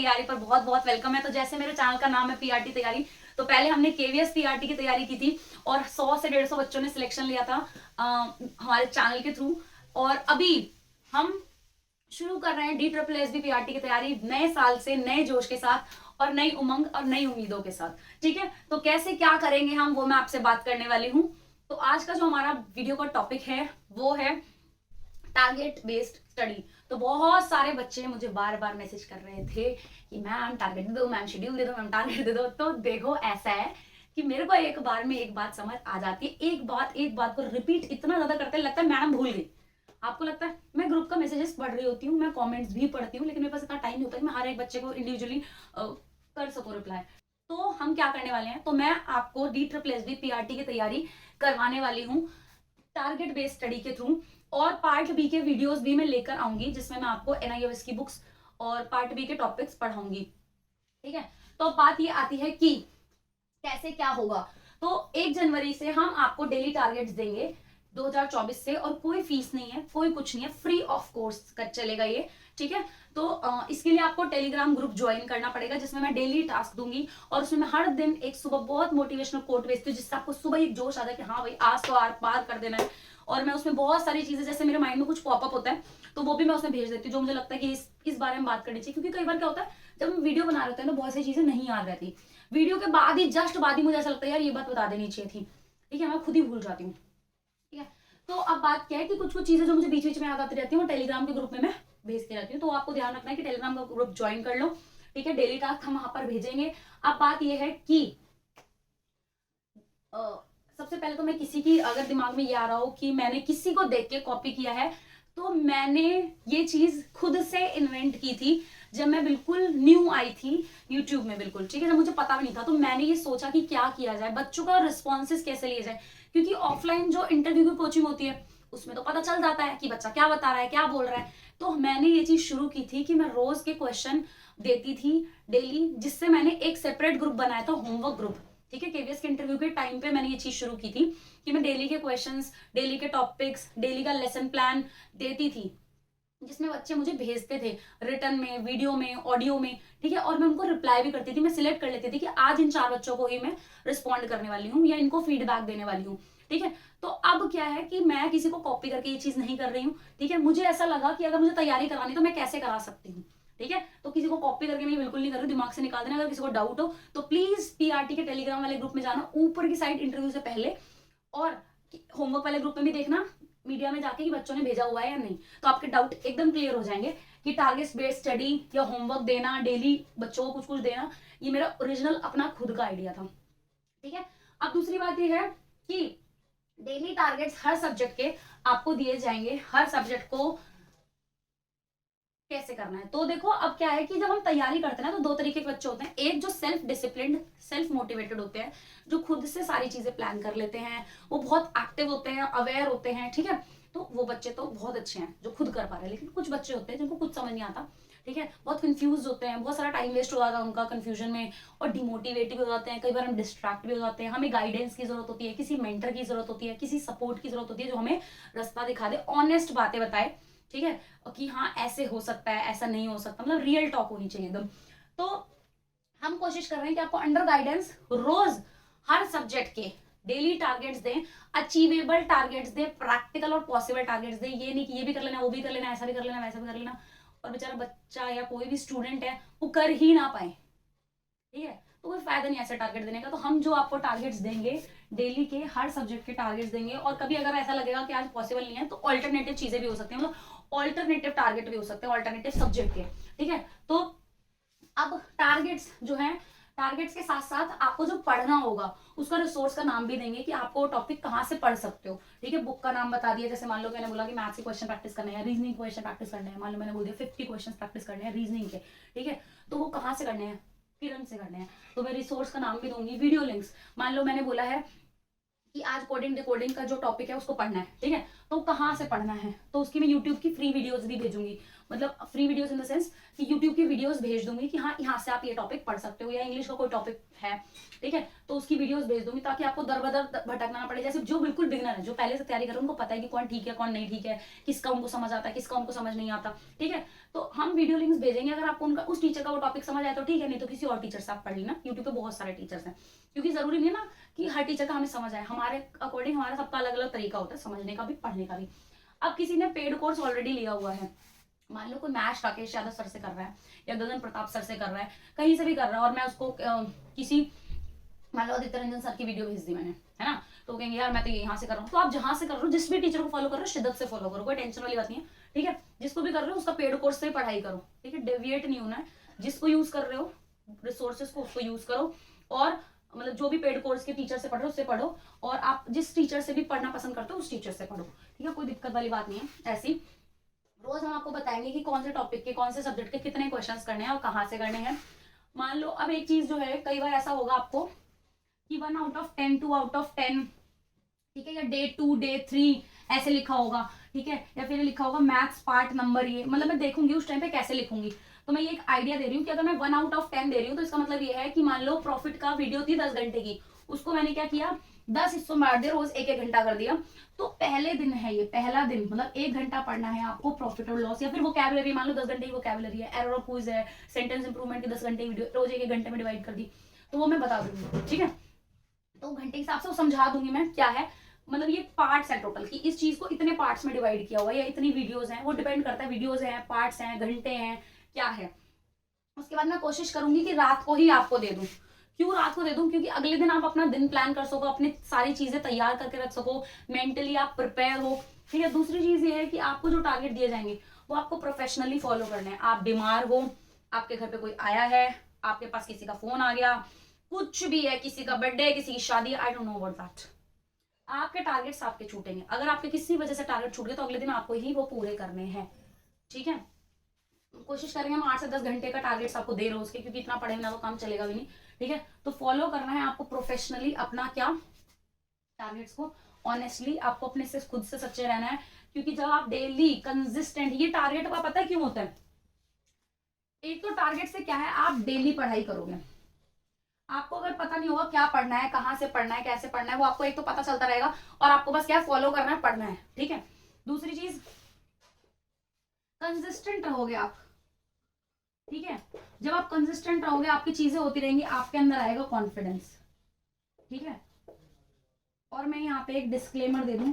तैयारी पर बहुत बहुत वेलकम है। तो जैसे मेरे चैनल का नाम है पीआरटी तैयारी, तो पहले हमने केवीएस पीआरटी की तैयारी की थी और 100 से 150 बच्चों ने सिलेक्शन लिया था हमारे चैनल के थ्रू। और अभी हम शुरू कर रहे हैं DSSB पीआरटी की तैयारी नए साल से, नए जोश के साथ और नई उमंग और नई उम्मीदों के साथ। ठीक है, तो कैसे क्या करेंगे हम, वो मैं आपसे बात करने वाली हूँ। तो आज का जो हमारा वीडियो का टॉपिक है वो है टारगेट बेस्ड स्टडी। तो बहुत सारे बच्चे मुझे बार बार मैसेज कर रहे थे कि मैम टारगेट दे दो, मैम शेड्यूल दे दो, मैम टारगेट दे दो। तो देखो ऐसा है कि मेरे को एक बार में एक बात समझ आ जाती है, एक बात को रिपीट इतना ज्यादा करते लगता है मैडम भूल गई। आपको लगता है मैं ग्रुप का मैसेजेस पढ़ रही होती हूँ, मैं कमेंट्स भी पढ़ती हूँ, लेकिन मेरे पास इतना टाइम नहीं होता कि मैं हर एक बच्चे को इंडिविजुअली कर सकूं रिप्लाई। तो हम क्या करने वाले हैं, तो मैं आपको DSSB पीआरटी की तैयारी करवाने वाली हूँ टारगेट बेस्ड स्टडी के थ्रू। और पार्ट बी के वीडियोस भी मैं लेकर आऊंगी जिसमें मैं आपको NIOS की बुक्स और पार्ट बी के टॉपिक्स पढ़ाऊंगी। ठीक है, तो अब बात ये आती है कि कैसे क्या होगा। तो 1 जनवरी से हम आपको डेली टारगेट्स देंगे 2024 से, और कोई फीस नहीं है, कोई कुछ नहीं है, फ्री ऑफ कोर्स कर चलेगा ये। ठीक है, तो इसके लिए आपको टेलीग्राम ग्रुप ज्वाइन करना पड़ेगा जिसमें मैं डेली टास्क दूंगी और उसमें मैं हर दिन एक सुबह बहुत मोटिवेशनल कोट भेजती हूँ जिससे आपको सुबह एक जोश आता है कि हाँ भाई आज तो आर पार कर देना है। और मैं उसमें बहुत सारी चीजें, जैसे मेरे माइंड में कुछ पॉपअप होता है तो वो भी मैं उसमें भेज देती हूँ जो मुझे लगता है कि इस बारे में बात करनी चाहिए। क्योंकि कई बार क्या होता है जब हम वीडियो बना रहे होते हैं तो बहुत सारी चीजें नहीं याद रहती, वीडियो के बाद ही जस्ट बाद ही मुझे ऐसा लगता है यार ये बात बता देनी चाहिए थी। ठीक है, मैं खुद ही भूल जाती हूँ। ठीक है, तो अब बात क्या है कि कुछ कुछ चीजें जो मुझे बीच बीच में याद आती रहती है वो टेलीग्राम के ग्रुप में मैं भेजती रहती हूँ। तो आपको ध्यान रखना है कि टेलीग्राम का ग्रुप ज्वाइन कर लो। ठीक है, डेली टास्क हम वहां पर भेजेंगे। अब बात यह है कि सबसे पहले तो मैं किसी की अगर दिमाग में ये आ रहा हो कि मैंने किसी को देख के कॉपी किया है, तो मैंने ये चीज खुद से इन्वेंट की थी जब मैं बिल्कुल न्यू आई थी यूट्यूब में। बिल्कुल ठीक है, जब मुझे पता भी नहीं था तो मैंने ये सोचा कि क्या किया जाए, बच्चों का रिस्पॉन्सेस कैसे लिए जाए। क्योंकि ऑफलाइन जो इंटरव्यू की कोचिंग होती है उसमें तो पता चल जाता है कि बच्चा क्या बता रहा है, क्या बोल रहा है। तो मैंने ये चीज शुरू की थी कि मैं रोज के क्वेश्चन देती थी डेली, जिससे मैंने एक सेपरेट ग्रुप बनाया था, होमवर्क ग्रुप। ठीक है, केवीएस के इंटरव्यू के टाइम पे मैंने ये चीज शुरू की थी कि मैं डेली के क्वेश्चंस, डेली के टॉपिक्स, डेली का लेसन प्लान देती थी जिसमें बच्चे मुझे भेजते थे रिटर्न में, वीडियो में, ऑडियो में। ठीक है, और मैं उनको रिप्लाई भी करती थी। मैं सिलेक्ट कर लेती थी कि आज इन 4 बच्चों को ही मैं रिस्पॉन्ड करने वाली हूँ या इनको फीडबैक देने वाली हूँ। ठीक है, तो अब क्या है कि मैं किसी को कॉपी करके ये चीज नहीं कर रही हूँ। ठीक है, मुझे ऐसा लगा कि अगर मुझे तैयारी करानी तो मैं कैसे करा सकती हूँ। ठीक है, तो किसी को कॉपी करके मैं बिल्कुल नहीं कर रही, दिमाग से निकाल देना। अगर किसी को डाउट हो तो प्लीज पीआरटी के टेलीग्राम वाले ग्रुप में जाना, ऊपर की साइड इंटरव्यू से पहले, और होमवर्क वाले ग्रुप में भी देखना मीडिया में जाके कि बच्चों ने भेजा हुआ है या नहीं। तो आपके डाउट एकदम क्लियर हो जाएंगे कि टारगेट बेस्ड स्टडी या होमवर्क देना, डेली बच्चों को कुछ कुछ देना, ये मेरा ओरिजिनल अपना खुद का आइडिया था। ठीक है, अब दूसरी बात ये है कि डेली टारगेट्स हर सब्जेक्ट के आपको दिए जाएंगे। हर सब्जेक्ट को कैसे करना है, तो देखो अब क्या है कि जब हम तैयारी करते हैं ना तो 2 तरीके के बच्चे होते हैं। एक जो सेल्फ डिसिप्लिन, सेल्फ मोटिवेटेड होते हैं, जो खुद से सारी चीजें प्लान कर लेते हैं, वो बहुत एक्टिव होते हैं, अवेयर होते हैं। ठीक है, तो वो बच्चे तो बहुत अच्छे हैं जो खुद कर पा रहे हैं। लेकिन कुछ बच्चे होते हैं जिनको कुछ समझ नहीं आता। ठीक है, बहुत कंफ्यूज होते हैं, बहुत सारा टाइम वेस्ट हो जाता है उनका कंफ्यूजन में, और डिमोटिवेट भी हो जाते हैं। कई बार हम डिस्ट्रैक्ट भी हो जाते हैं। हमें गाइडेंस की जरूरत होती है, किसी मेंटर की जरूरत होती है, किसी सपोर्ट की जरूरत होती है जो हमें रास्ता दिखा दे, ऑनेस्ट बातें बताए। ठीक है, कि हाँ ऐसे हो सकता है, ऐसा नहीं हो सकता, मतलब रियल टॉक होनी चाहिए एकदम। तो हम कोशिश कर रहे हैं कि आपको अंडर गाइडेंस रोज हर सब्जेक्ट के डेली टारगेट्स दें, अचीवेबल टारगेट्स दें, प्रैक्टिकल और पॉसिबल टारगेट्स दें। ये नहीं कि ये भी कर लेना, वो भी कर लेना, ऐसा भी कर लेना, वैसा भी कर लेना, और बेचारा बच्चा या कोई भी स्टूडेंट है वो कर ही ना पाए। ठीक है, तो कोई फायदा नहीं ऐसे टारगेट देने का। तो हम जो आपको टारगेट्स देंगे डेली के, हर सब्जेक्ट के टारगेट्स देंगे। और कभी अगर ऐसा लगेगा कि आज पॉसिबल नहीं है तो ऑल्टरनेटिव चीजें भी हो सकती है, मतलब ऑल्टरनेटिव टारगेट भी हो सकते हैं ऑल्टरनेटिव सब्जेक्ट के। ठीक है, तो अब टारगेट्स जो है, टारगेट्स के साथ साथ आपको जो पढ़ना होगा उसका रिसोर्स का नाम भी देंगे कि आपको टॉपिक कहाँ से पढ़ सकते हो। ठीक है, बुक का नाम बता दिया। जैसे मान लो मैंने बोला कि मैथ्स के क्वेश्चन प्रैक्टिस करने हैं, रीजनिंग क्वेश्चन प्रैक्टिस करने हैं, मान लो मैंने बोल दिया 50 क्वेश्चन प्रैक्टिस करने हैं रीजनिंग के। ठीक है, तो वो कहाँ से करने हैं, किरण से करने हैं, तो मैं रिसोर्स का नाम भी दूंगी। वीडियो लिंक्स, मान लो मैंने बोला है कि आज कोडिंग डिकोडिंग का जो टॉपिक है उसको पढ़ना है। ठीक है, तो कहाँ से पढ़ना है तो उसकी मैं यूट्यूब की फ्री वीडियोस भी भेजूंगी। मतलब free videos in the sense कि यूट्यूब की वीडियोस भेज दूंगी कि हाँ यहाँ से आप ये टॉपिक पढ़ सकते हो, या इंग्लिश का कोई टॉपिक है, ठीक है, तो उसकी वीडियोस भेज दूंगी ताकि आपको दर बदर भटकना ना पड़े। जैसे जो बिल्कुल बिगनर है, जो पहले से तैयारी कर रहे हैं, उनको पता है कि कौन ठीक है कौन नहीं ठीक है, किसका उनको समझ आता है किसका उनको समझ नहीं आता, ठीक है, तो हम वीडियो लिंक्स भेजेंगे। अगर आपको उनका उस टीचर का वो टॉपिक समझ आए तो ठीक है, नहीं तो किसी और टीचर से आप पढ़ लेना। यूट्यूब पे बहुत सारे टीचर्स हैं, क्योंकि जरूरी नहीं है ना कि हर टीचर का हमें समझ आए, हमारे अकॉर्डिंग हमारा सबका अलग अलग तरीका होता है समझने का भी पढ़ने का भी। अब किसी ने पेड कोर्स ऑलरेडी लिया हुआ है, मान लो कोई मैथ्स राकेश यादव सर से कर रहा है या गगन प्रताप सर से कर रहा है, कहीं से भी कर रहा है, और मैं उसको किसी मान लो आदित्य रंजन सर की वीडियो भेज दी मैंने, है ना, तो वो कहेंगे यार मैं तो यहाँ से कर रहा हूँ। तो आप जहां से कर रहे हो, जिस भी टीचर को फॉलो कर रहे हो, शिद्दत से फॉलो करो, कोई टेंशन वाली बात नहीं है, ठीक है, जिसको भी कर रहे हो उसका पेड कोर्स से पढ़ाई करो, ठीक है, डेविएट नहीं होना है, जिसको यूज कर रहे हो रिसोर्सेज को उसको यूज करो, और मतलब जो भी पेड कोर्स के टीचर से पढ़ रहे हो उससे पढ़ो, और आप जिस टीचर से भी पढ़ना पसंद करते हो उस टीचर से पढ़ो, ठीक है, कोई दिक्कत वाली बात नहीं है। ऐसी रोज हम आपको बताएंगे कि कौन से टॉपिक के कौन से सब्जेक्ट के कितने क्वेश्चंस करने हैं और कहाँ से करने हैं। मान लो अब एक चीज जो है, कई बार ऐसा होगा आपको कि 1 आउट ऑफ 10, 2 आउट ऑफ 10, ठीक है, या डे 2 डे 3 ऐसे लिखा होगा, ठीक है, या फिर लिखा होगा मैथ्स पार्ट नंबर ये, मतलब मैं देखूंगी उस टाइम पे कैसे लिखूंगी। तो मैं ये एक आइडिया दे रही हूँ कि अगर मैं 1 आउट ऑफ 10 दे रही हूँ तो इसका मतलब ये है कि मान लो प्रॉफिट का वीडियो थी 10 घंटे की, उसको मैंने क्या किया 10 हिस्सों में बांट दिया, रोज 1-1 घंटा कर दिया। तो पहले दिन है ये, पहला दिन मतलब 1 घंटा पढ़ना है आपको प्रॉफिट और लॉस, या फिर वोकैबुलरी, मान लो 10 घंटे की वोकैबुलरी है, एरर और क्विज है, सेंटेंस इंप्रूवमेंट की 10 घंटे की वीडियो, रोज 1-1 घंटे में डिवाइड कर दी, तो वो मैं बता दूंगी, ठीक है, तो घंटे के हिसाब से वो समझा दूंगी मैं क्या है, मतलब ये पार्ट्स हैं टोटल कि इस चीज को इतने पार्ट्स में डिवाइड किया हुआ है या इतनी वीडियोस हैं, वो डिपेंड करता है, वीडियोस हैं, पार्ट्स हैं, घंटे हैं, क्या है। उसके बाद मैं कोशिश करूंगी कि रात को ही आपको दे दूं। क्यों रात को दे दूं? क्योंकि अगले दिन आप अपना दिन प्लान कर सको, अपनी सारी चीजें तैयार करके रख सको, मेंटली आप प्रिपेयर हो, ठीक है। दूसरी चीज ये है कि आपको जो टारगेट दिए जाएंगे वो आपको प्रोफेशनली फॉलो करने हैं। आप बीमार हो, आपके घर पे कोई आया है, आपके पास किसी का फोन आ गया, कुछ भी है, किसी का बर्थडे है, किसी की शादी, I don't know about that, आपके टारगेट्स आपके छूटेंगे। अगर आपके किसी वजह से टारगेट छूट गए तो अगले दिन आपको ही वो पूरे करने हैं, ठीक है। कोशिश करेंगे हम 8 से 10 घंटे का टारगेट्स आपको दे रोज के, क्योंकि इतना पढ़े बिना तो काम चलेगा भी नहीं, ठीक है। तो फॉलो करना है आपको प्रोफेशनली अपना क्या टारगेट्स को, ऑनेस्टली आपको अपने से खुद से सच्चे रहना है, क्योंकि जब आप डेली कंसिस्टेंट, ये टारगेट का पता है क्यों होता है, एक तो टारगेट से क्या है, आप डेली पढ़ाई करोगे, आपको अगर पता नहीं होगा क्या पढ़ना है, कहाँ से पढ़ना है, कैसे पढ़ना है, वो आपको एक तो पता चलता रहेगा, और आपको बस क्या फॉलो करना है, पढ़ना है, ठीक है। दूसरी चीज, कंसिस्टेंट रहोगे आप, ठीक है। जब आप कंसिस्टेंट रहोगे, आपकी चीजें होती रहेंगी, आपके अंदर आएगा कॉन्फिडेंस, ठीक है। और मैं यहाँ पे एक डिस्क्लेमर दे दूं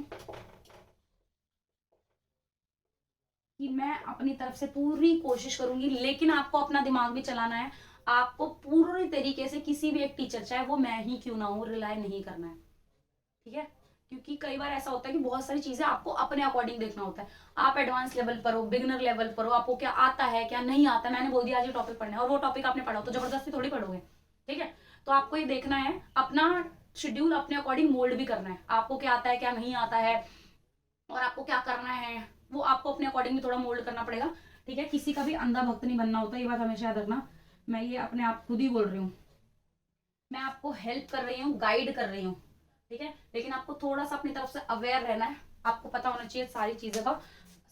कि मैं अपनी तरफ से पूरी कोशिश करूंगी, लेकिन आपको अपना दिमाग भी चलाना है, आपको पूरी तरीके से किसी भी एक टीचर, चाहे वो मैं ही क्यों ना हो, रिलाय नहीं करना है, ठीक है। क्योंकि कई बार ऐसा होता है कि बहुत सारी चीजें आपको अपने अकॉर्डिंग देखना होता है। आप एडवांस लेवल पर हो, बिगिनर लेवल पर हो, आपको क्या आता है क्या नहीं आता, मैंने बोल दिया आज ये टॉपिक पढ़ना है और वो टॉपिक आपने पढ़ा तो जबरदस्ती थोड़ी पढ़ोगे, ठीक है। तो आपको ये देखना है, अपना शेड्यूल अपने अकॉर्डिंग मोल्ड भी करना है, आपको क्या आता है क्या नहीं आता है और आपको क्या करना है, वो आपको अपने अकॉर्डिंग भी थोड़ा मोल्ड करना पड़ेगा, ठीक है। किसी का भी अंधा भक्त नहीं बनना होता, ये बात हमेशा याद रखना। मैं ये अपने आप खुद ही बोल रही हूँ, मैं आपको हेल्प कर रही हूँ, गाइड कर रही हूँ, ठीक है, लेकिन आपको थोड़ा सा अपनी तरफ से अवेयर रहना है, आपको पता होना चाहिए सारी चीजों का,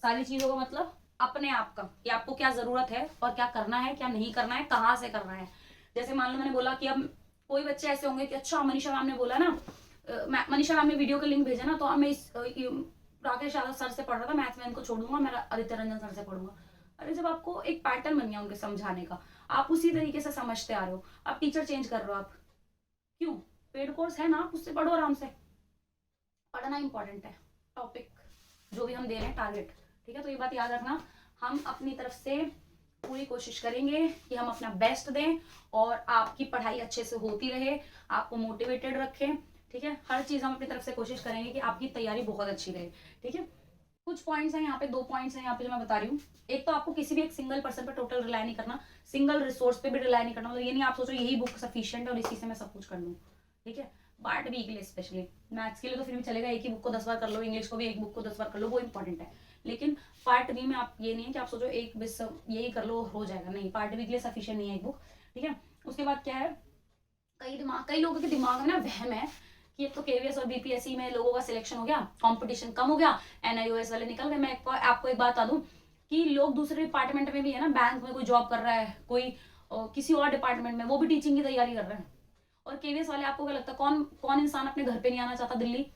सारी चीजों का मतलब अपने आप का, कि आपको क्या जरूरत है और क्या करना है क्या नहीं करना है, कहाँ से करना है। जैसे मान लो मैंने बोला कि अब कोई बच्चे ऐसे होंगे कि अच्छा मनीषा मैम ने बोला ना, मनीषा मैम ने वीडियो का लिंक भेजा ना, तो मैं इस राकेश यादव सर से पढ़ रहा था मैथ्स में, इनको छोड़ूंगा, मैं आदित्य रंजन सर से पढ़ूंगा। अरे जब आपको एक पैटर्न बन गया उनके समझाने का, आप उसी तरीके से समझते आ रहे हो, आप टीचर चेंज कर रहे हो, आप क्यों, पेड कोर्स है ना, आप उससे पढ़ो आराम से, पढ़ना इंपॉर्टेंट है, टॉपिक जो भी हम दे रहे हैं टारगेट, ठीक है। तो ये बात याद रखना, हम अपनी तरफ से पूरी कोशिश करेंगे कि हम अपना बेस्ट दें और आपकी पढ़ाई अच्छे से होती रहे, आपको मोटिवेटेड रखें, ठीक है। हर चीज हम अपनी तरफ से कोशिश करेंगे कि आपकी तैयारी बहुत अच्छी रहे, ठीक है। कुछ पॉइंट्स हैं यहाँ पे, 2 पॉइंट्स हैं यहाँ पे जो मैं बता रही हूँ। एक तो आपको किसी भी एक सिंगल पर्सन पर टोटल रिलाय नहीं करना, सिंगल रिसोर्स पे भी रिलाय नहीं करना, मतलब ये नहीं आप सोचो यही बुक सफिशिएंट है और इसी से मैं सब कुछ कर लूँ, ठीक है। पार्ट बी के लिए स्पेशली, मैथ्स के लिए तो फिर भी चलेगा, एक ही बुक को 10 बार कर लो, इंग्लिश को भी एक बुक को 10 बार कर लो, वो इंपॉर्टेंट है। लेकिन पार्ट बी में आप ये नहीं है कि आप सोचो एक बस यही कर लो हो जाएगा, नहीं, पार्ट बी के लिए सफिशिएंट नहीं है एक बुक, ठीक है। उसके बाद क्या है, कई लोगों के दिमाग में ना वहम है कि एक तो केवीएस और बीपीएससी में लोगों का सिलेक्शन हो गया, कंपटीशन कम हो गया, एनआईओएस वाले निकल गए। मैं आपको एक बात बता दूं कि लोग दूसरे डिपार्टमेंट में भी है ना, बैंक में कोई जॉब कर रहा है, कोई किसी और डिपार्टमेंट में, वो भी टीचिंग की तैयारी कर रहे हैं। और केवीएस वाले, आपको क्या लगता है कौन कौन इंसान अपने घर पे नहीं आना चाहता, दिल्ली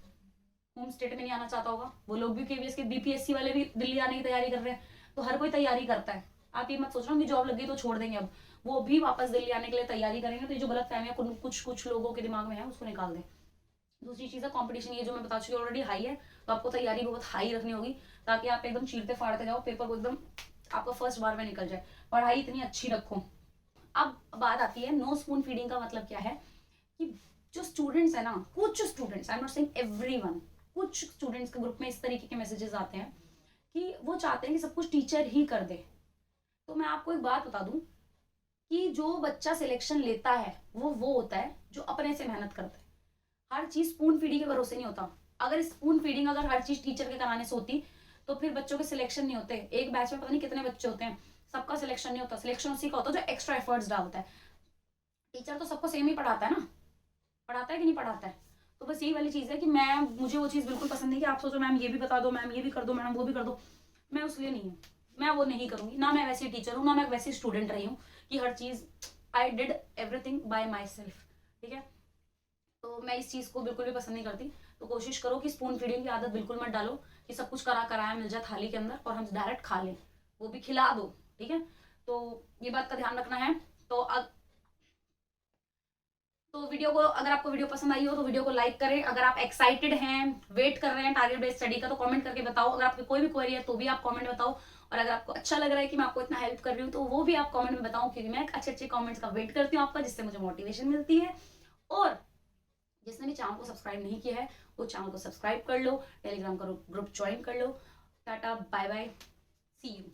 होम स्टेट में नहीं आना चाहता होगा? वो लोग भी केवीएस के बीपीएससी वाले भी दिल्ली आने की तैयारी कर रहे हैं। तो हर कोई तैयारी करता है। आप ये मत सोच रहे हो कि जॉब लग गई तो छोड़ देंगे, अब वो भी वापस दिल्ली आने के लिए तैयारी करेंगे। तो ये जो गलत फहमियां कुछ कुछ लोगों के दिमाग में है, उसको निकाल दें। दूसरी चीज़ है कंपटीशन, ये जो मैं बता चुकी ऑलरेडी हाई है, तो आपको तैयारी बहुत हाई रखनी होगी, ताकि आप एकदम चीरते फाड़ते जाओ, पेपर को एकदम आपका फर्स्ट बार में निकल जाए। पढ़ाई इतनी अच्छी रखो। अब बात आती है नो स्पून फीडिंग का मतलब क्या है, कि जो स्टूडेंट्स है ना, कुछ students, I am not saying everyone, कुछ स्टूडेंट्स के ग्रुप में इस तरीके के मैसेजेस आते हैं कि वो चाहते हैं कि सब कुछ टीचर ही कर दे। तो मैं आपको एक बात बता दूं कि जो बच्चा सिलेक्शन लेता है वो होता है जो अपने से मेहनत करता है। हर चीज स्पून फीडिंग के भरोसे नहीं होता। अगर स्पून फीडिंग अगर हर चीज टीचर के कराने से होती तो फिर बच्चों के सिलेक्शन नहीं होते। एक बैच में पता नहीं कितने बच्चे होते हैं, सबका सिलेक्शन नहीं होता। सिलेक्शन उसी का होता है जो एक्स्ट्रा एफर्ट्स डालता है। टीचर तो सबको सेम ही पढ़ाता है ना, पढ़ाता है कि नहीं पढ़ाता है? तो बस यही वाली चीज़ है कि मुझे वो चीज़ बिल्कुल पसंद नहीं कि आप सोचो मैम ये भी बता दो, मैम ये भी कर दो, मैडम वो भी कर दो। मैं उसलिए नहीं हूँ, मैं वो नहीं करूँगी ना। मैं वैसी टीचर हूँ ना, मैं वैसी स्टूडेंट रही हूँ कि हर चीज़ I did everything by myself. ठीक है, तो मैं इस चीज़ को बिल्कुल भी पसंद नहीं करती। तो कोशिश करो कि स्पून फीडिंग की आदत बिल्कुल मत डालो, कि सब कुछ कराया मिल जाए थाली के अंदर और हम डायरेक्ट खा लें, वो भी खिला दो। ठीक है, तो ये बात का ध्यान रखना है। तो वीडियो को, अगर आपको वीडियो पसंद आई हो तो वीडियो को लाइक करें। अगर आप एक्साइटेड हैं, वेट कर रहे हैं टारगेट बेस्ड स्टडी का, तो कमेंट करके बताओ। अगर आपकी कोई भी क्वेरी है तो भी आप कमेंट बताओ। और अगर आपको अच्छा लग रहा है कि मैं आपको इतना हेल्प कर रही हूँ तो वो भी आप कमेंट में बताओ, क्योंकि मैं अच्छे अच्छे कमेंट्स का वेट करती हूँ आपका, जिससे मुझे मोटिवेशन मिलती है। और जिसने भी चैनल को सब्सक्राइब नहीं किया है वो चैनल को सब्सक्राइब कर लो, टेलीग्राम का ग्रुप ज्वाइन कर लो। टाटा बाय बाय, सी यू।